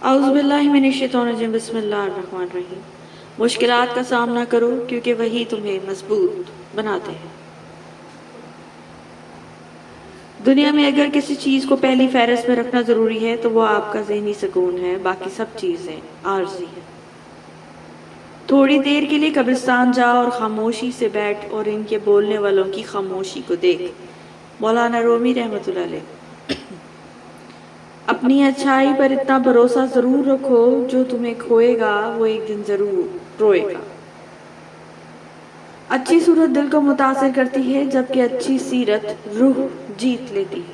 اعوذ باللہ من الشیطان الرجیم، بسم اللہ الرحمن الرحیم۔ مشکلات کا سامنا کرو کیونکہ وہی تمہیں مضبوط بناتے ہیں۔ دنیا میں اگر کسی چیز کو پہلی فہرست میں رکھنا ضروری ہے تو وہ آپ کا ذہنی سکون ہے، باقی سب چیزیں عارضی ہیں۔ تھوڑی دیر کے لیے قبرستان جا اور خاموشی سے بیٹھ اور ان کے بولنے والوں کی خاموشی کو دیکھ۔ مولانا رومی رحمۃ اللہ علیہ۔ اپنی اچھائی پر اتنا بھروسہ ضرور رکھو، جو تمہیں کھوئے گا وہ ایک دن ضرور روئے گا۔ اچھی صورت دل کو متاثر کرتی ہے جبکہ اچھی سیرت روح جیت لیتی ہے۔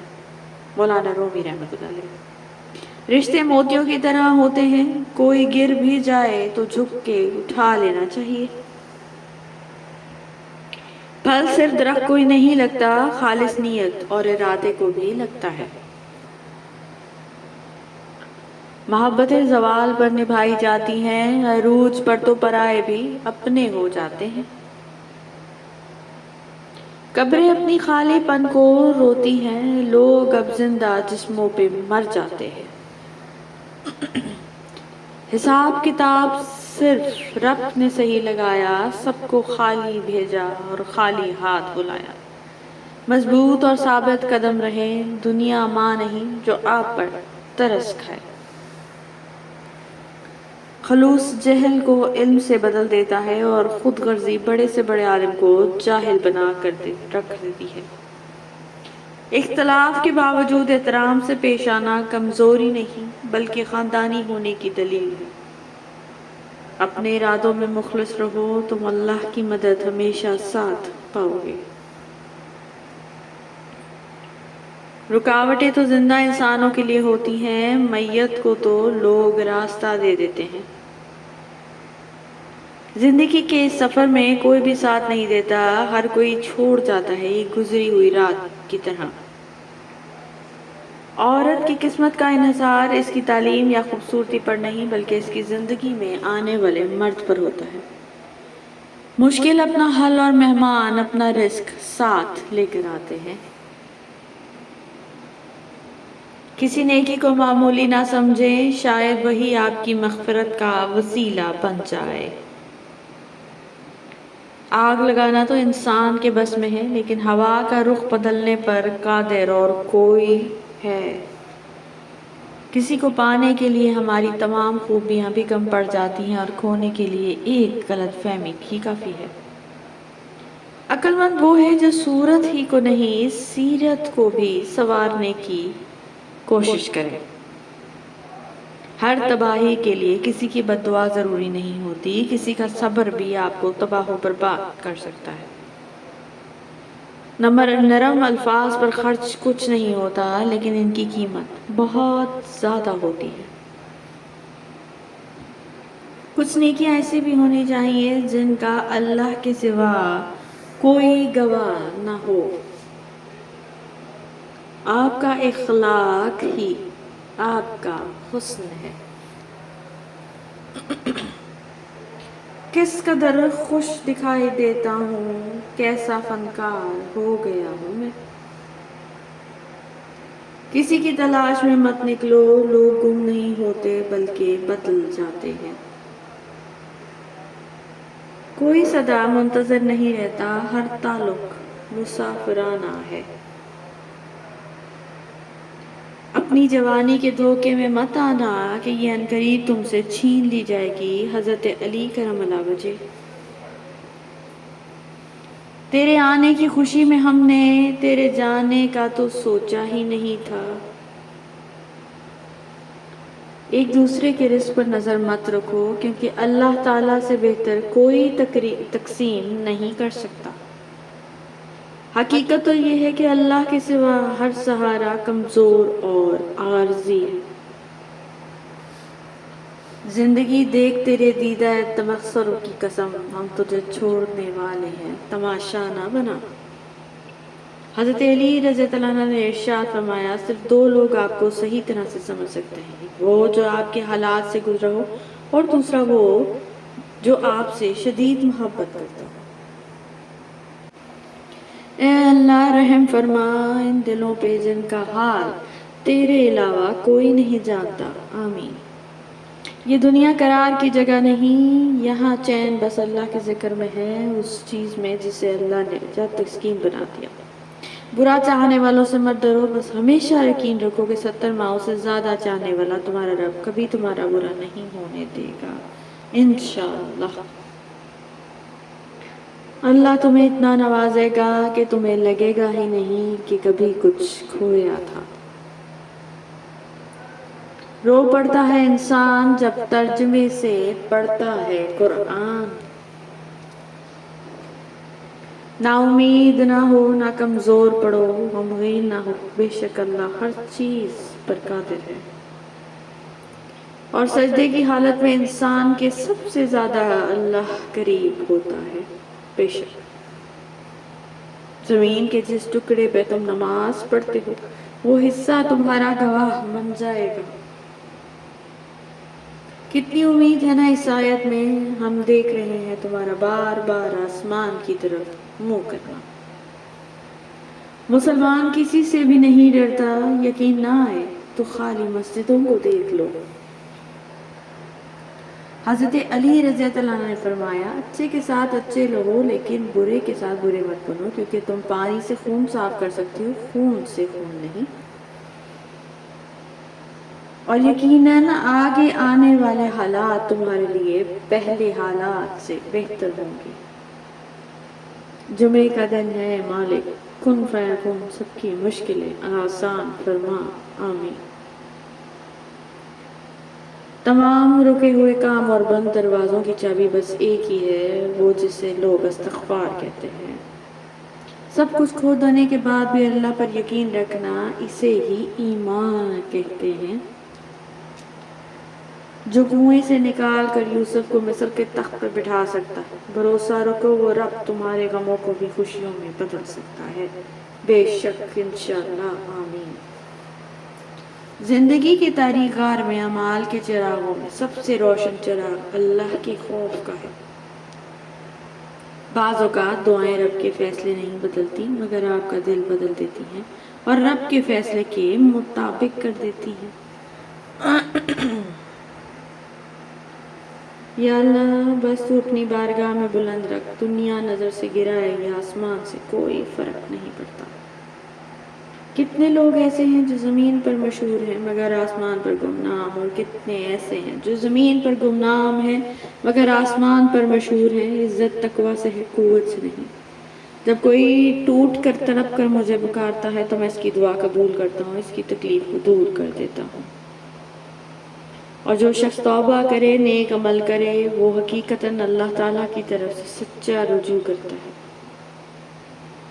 مولانا رومی رحمۃ اللہ علیہ۔ رشتے موتیوں کی طرح ہوتے ہیں، کوئی گر بھی جائے تو جھک کے اٹھا لینا چاہیے۔ پھل صرف درخت کو ہی نہیں لگتا، خالص نیت اور ارادے کو بھی لگتا ہے۔ محبتیں زوال پر نبھائی جاتی ہیں، عروج پر تو پرائے بھی اپنے ہو جاتے ہیں۔ قبریں اپنی خالی پن کو روتی ہیں، لوگ اب زندہ جسموں پہ مر جاتے ہیں۔ حساب کتاب صرف رب نے صحیح لگایا، سب کو خالی بھیجا اور خالی ہاتھ بلایا۔ مضبوط اور ثابت قدم رہے، دنیا ماں نہیں جو آپ پر ترس کھائے۔ خلوص جہل کو علم سے بدل دیتا ہے اور خود غرضی بڑے سے بڑے عالم کو جاہل بنا کر رکھ دیتی ہے۔ اختلاف کے باوجود احترام سے پیش آنا کمزوری نہیں بلکہ خاندانی ہونے کی دلیل ہے۔ اپنے ارادوں میں مخلص رہو، تم اللہ کی مدد ہمیشہ ساتھ پاؤ گے۔ رکاوٹیں تو زندہ انسانوں کے لیے ہوتی ہیں، میت کو تو لوگ راستہ دے دیتے ہیں۔ زندگی کے اس سفر میں کوئی بھی ساتھ نہیں دیتا، ہر کوئی چھوڑ جاتا ہے ایک گزری ہوئی رات کی طرح۔ عورت کی قسمت کا انحصار اس کی تعلیم یا خوبصورتی پر نہیں بلکہ اس کی زندگی میں آنے والے مرد پر ہوتا ہے۔ مشکل اپنا حل اور مہمان اپنا رزق ساتھ لے کر آتے ہیں۔ کسی نیکی کو معمولی نہ سمجھیں، شاید وہی آپ کی مغفرت کا وسیلہ بن جائے۔ آگ لگانا تو انسان کے بس میں ہے، لیکن ہوا کا رخ بدلنے پر قادر اور کوئی ہے۔ کسی کو پانے کے لیے ہماری تمام خوبیاں بھی کم پڑ جاتی ہیں اور کھونے کے لیے ایک غلط فہمی بھی کافی ہے۔ عقل مند وہ ہے جو صورت ہی کو نہیں سیرت کو بھی سنوارنے کی کوشش کرے۔ ہر تباہی کے لیے کسی کی بد دعا ضروری نہیں ہوتی، کسی کا صبر بھی آپ کو تباہ و برباد کر سکتا ہے۔ نرم الفاظ پر خرچ کچھ نہیں ہوتا، لیکن ان کی قیمت بہت زیادہ ہوتی ہے۔ کچھ نیکیاں ایسی بھی ہونی چاہیے جن کا اللہ کے سوا کوئی گواہ نہ ہو۔ آپ کا اخلاق ہی آپ کا حسن ہے۔ کس قدر خوش دکھائی دیتا ہوں، کیسا فنکار ہو گیا ہوں میں۔ کسی کی تلاش میں مت نکلو، لوگ گم نہیں ہوتے بلکہ بدل جاتے ہیں۔ کوئی صدا منتظر نہیں رہتا، ہر تعلق مسافرانہ ہے۔ اپنی جوانی کے دھوکے میں مت آنا کہ یہ عنقریب تم سے چھین لی جائے گی۔ حضرت علی کرم اللہ وجہ۔ تیرے آنے کی خوشی میں ہم نے تیرے جانے کا تو سوچا ہی نہیں تھا۔ ایک دوسرے کے رزق پر نظر مت رکھو، کیونکہ اللہ تعالیٰ سے بہتر کوئی تقسیم نہیں کر سکتا۔ حقیقت تو یہ ہے کہ اللہ کے سوا ہر سہارا کمزور اور عارضی ہے۔ زندگی دیکھ تیرے دیدہ تمخصروں کی قسم، ہم تجھے چھوڑنے والے ہیں، تماشا نہ بنا۔ حضرت علی رضی اللہ عنہ نے ارشاد فرمایا، صرف دو لوگ آپ کو صحیح طرح سے سمجھ سکتے ہیں، وہ جو آپ کے حالات سے گزرا ہو اور دوسرا وہ جو آپ سے شدید محبت کرتا ہو۔ اے اللہ رحم فرما ان دلوں پہ جن کا حال تیرے علاوہ کوئی نہیں جانتا، آمین۔ یہ دنیا قرار کی جگہ نہیں، یہاں چین بس اللہ کے ذکر میں ہے، اس چیز میں جسے اللہ نے جب تسکین بنا دیا۔ برا چاہنے والوں سے مت ڈرو، بس ہمیشہ یقین رکھو کہ 70 ماؤں سے زیادہ چاہنے والا تمہارا رب کبھی تمہارا برا نہیں ہونے دے گا انشاءاللہ۔ اللہ تمہیں اتنا نوازے گا کہ تمہیں لگے گا ہی نہیں کہ کبھی کچھ کھویا تھا۔ رو پڑتا ہے انسان جب ترجمے سے پڑھتا ہے قرآن۔ نا امید نہ ہو، نہ کمزور پڑو، غمگین نہ ہو، بے شک اللہ ہر چیز پر قادر ہے۔ اور سجدے کی حالت میں انسان کے سب سے زیادہ اللہ قریب ہوتا ہے، بے شک زمین کے جس ٹکڑے پہ تم نماز پڑھتے ہو وہ حصہ تمہارا گواہ بن جائے گا۔ کتنی امید ہے نا اس آیت میں، ہم دیکھ رہے ہیں تمہارا بار بار آسمان کی طرف منہ کرنا۔ مسلمان کسی سے بھی نہیں ڈرتا، یقین نہ آئے تو خالی مسجدوں کو دیکھ لو۔ حضرت علی رضی اللہ عنہ نے فرمایا، اچھے کے ساتھ اچھے رہو لیکن برے کے ساتھ برے مت بنو، کیونکہ تم پانی سے خون صاف کر سکتے ہو، خون سے خون نہیں۔ اور یقیناً آگے آنے والے حالات تمہارے لیے پہلے حالات سے بہتر ہوں گے۔ جمعے کا دن ہے، مالک کن فیکن سب کی مشکلیں آسان فرما، آمین۔ تمام رکے ہوئے کام اور بند دروازوں کی چابی بس ایک ہی ہے، وہ جسے لوگ استغفار کہتے ہیں۔ سب کچھ کھو دینے کے بعد بھی اللہ پر یقین رکھنا، اسے ہی ایمان کہتے ہیں۔ جو کنویں سے نکال کر یوسف کو مصر کے تخت پر بٹھا سکتا ہے، بھروسہ رکھو وہ رب تمہارے غموں کو بھی خوشیوں میں بدل سکتا ہے، بے شک انشاءاللہ، آمین۔ زندگی کی تاریک غار میں اعمال کے چراغوں میں سب سے روشن چراغ اللہ کے خوف کا ہے۔ بعض اوقات دعائیں رب کے فیصلے نہیں بدلتی مگر آپ کا دل بدل دیتی ہیں اور رب کے فیصلے کے مطابق کر دیتی ہیں۔ یا اللہ بس تو اپنی بارگاہ میں بلند رکھ، دنیا نظر سے گرائے یا آسمان سے کوئی فرق نہیں پڑتا۔ کتنے لوگ ایسے ہیں جو زمین پر مشہور ہیں مگر آسمان پر گمنام، اور کتنے ایسے ہیں جو زمین پر گمنام ہیں مگر آسمان پر مشہور ہیں۔ عزت تقویٰ سے ہے، قوت سے نہیں۔ جب کوئی ٹوٹ کر تڑپ کر مجھے پکارتا ہے تو میں اس کی دعا قبول کرتا ہوں، اس کی تکلیف کو دور کر دیتا ہوں۔ اور جو شخص توبہ کرے، نیک عمل کرے، وہ حقیقتاً اللہ تعالیٰ کی طرف سے سچا رجوع کرتا ہے۔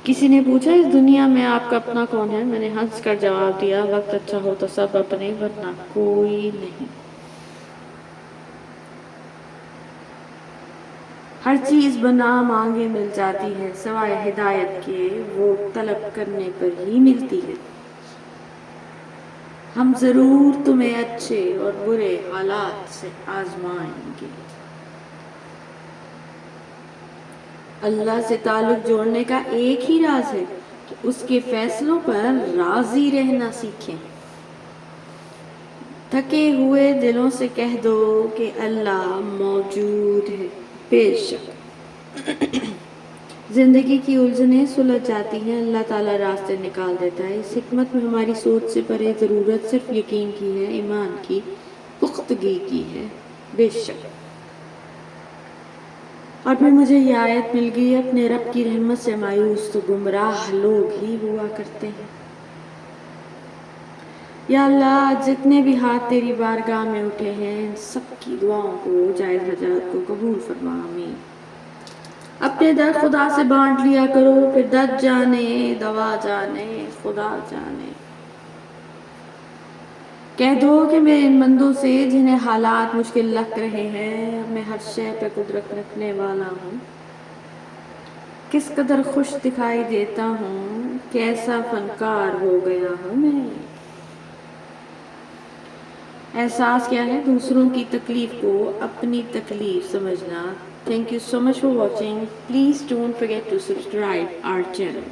کسی نے پوچھا اس دنیا میں آپ کا اپنا کون ہے؟ میں نے ہنس کر جواب دیا، وقت اچھا ہو تو سب اپنے، ورنہ کوئی نہیں۔ ہر چیز بنا مانگے مل جاتی ہے سوائے ہدایت کے، وہ طلب کرنے پر ہی ملتی ہے۔ ہم ضرور تمہیں اچھے اور برے حالات سے آزمائیں گے۔ اللہ سے تعلق جوڑنے کا ایک ہی راز ہے کہ اس کے فیصلوں پر راضی رہنا سیکھیں۔ تھکے ہوئے دلوں سے کہہ دو کہ اللہ موجود ہے، بے شک زندگی کی الجھنیں سلجھ جاتی ہیں، اللہ تعالیٰ راستے نکال دیتا ہے۔ اس حکمت میں ہماری سوچ سے پرے ضرورت صرف یقین کی ہے، ایمان کی پختگی کی ہے، بے شک۔ اور پھر مجھے یہ آیت مل گئی، اپنے رب کی رحمت سے مایوس تو گمراہ لوگ ہی ہوا کرتے ہیں۔ یا اللہ جتنے بھی ہاتھ تیری بارگاہ میں اٹھے ہیں ان سب کی دعاؤں کو، جائز حاجات کو قبول فرما، آمین۔ اپنے درد خدا سے بانٹ لیا کرو، پھر درد جانے دوا جانے خدا جانے۔ کہہ دو کہ میں ان بندوں سے جنہیں حالات مشکل لگ رہے ہیں، میں ہر شے پہ قدرت رکھنے والا ہوں، کس قدر خوش دکھائی دیتا ہوں، کیسا فنکار ہو گیا ہوں میں۔ احساس کیا ہے؟ دوسروں کی تکلیف کو اپنی تکلیف سمجھنا۔ Thank you so much for watching. Please don't forget to subscribe our channel.